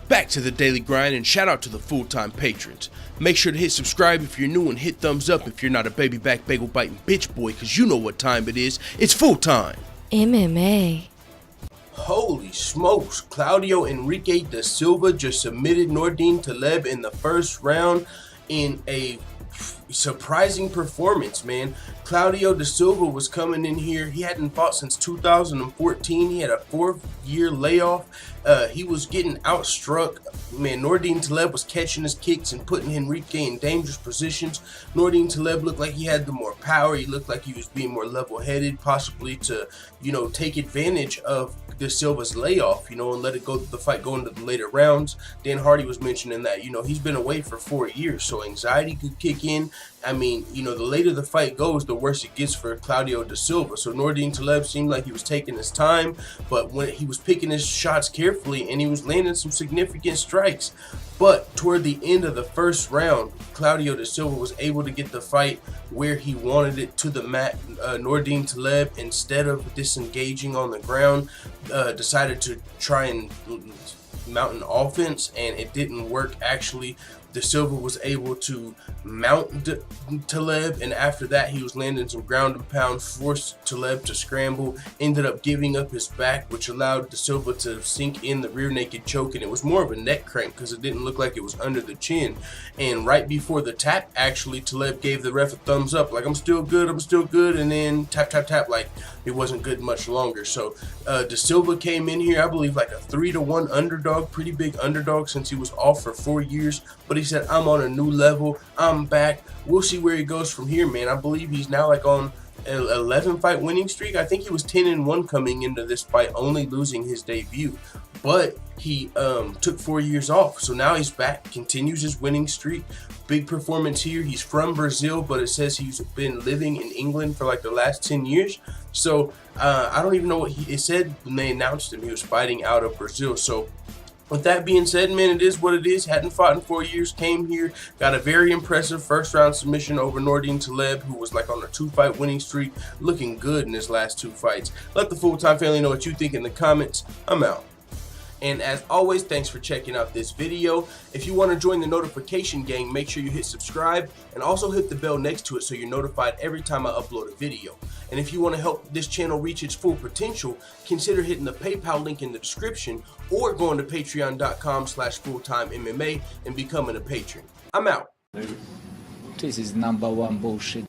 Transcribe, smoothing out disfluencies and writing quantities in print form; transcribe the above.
Back to the daily grind, and shout out to the full-time patrons. Make sure to hit subscribe if you're new and hit thumbs up if you're not a baby back bagel biting bitch boy, cause you know what time it is. It's full time. MMA. Holy smokes, Claudio Henrique Da Silva just submitted Nordine Taleb in the first round in a surprising performance, man. Claudio Da Silva was coming in here. He hadn't fought since 2014. He had a 4-year layoff. He was getting outstruck. Man, Nordine Taleb was catching his kicks and putting Henrique in dangerous positions. Nordine Taleb looked like he had the more power. He looked like he was being more level-headed, possibly to, take advantage of Da Silva's layoff, and let it go, the fight go into the later rounds. Dan Hardy was mentioning that, he's been away for 4 years, so anxiety could kick in. I mean, the later the fight goes, the worse it gets for Claudio Da Silva. So Nordine Taleb seemed like he was taking his time, but when he was picking his shots carefully and he was landing some significant strikes. But toward the end of the first round, Claudio Da Silva was able to get the fight where he wanted it, to the mat. Nordine Taleb, instead of disengaging on the ground, decided to try and mount an offense, and it didn't work. Actually, Da Silva was able to mount Taleb, and after that he was landing some ground and pound, forced Taleb to scramble, ended up giving up his back, which allowed Da Silva to sink in the rear naked choke, and it was more of a neck crank because it didn't look like it was under the chin. And right before the tap, actually, Taleb gave the ref a thumbs up, like, I'm still good, and then tap, tap, tap, like it wasn't good much longer. So Da Silva came in here, I believe, like a 3-1 underdog, pretty big underdog since he was off for 4 years, but he said, I'm on a new level, I'm back. We'll see where he goes from here, man. I believe he's now like on an 11-fight winning streak. I think he was 10-1 coming into this fight, only losing his debut. But he took 4 years off, so now he's back, continues his winning streak. Big performance here. He's from Brazil, but it says he's been living in England for like the last 10 years. So I don't even know what it said when they announced him. He was fighting out of Brazil. So with that being said, man, it is what it is. Hadn't fought in 4 years, came here, got a very impressive first-round submission over Nordine Taleb, who was like on a 2-fight winning streak, looking good in his last 2 fights. Let the full-time family know what you think in the comments. I'm out. And as always, thanks for checking out this video. If you want to join the notification gang, make sure you hit subscribe and also hit the bell next to it so you're notified every time I upload a video. And if you want to help this channel reach its full potential, consider hitting the PayPal link in the description or going to patreon.com/fulltimemma and becoming a patron. I'm out. This is #1 bullshit.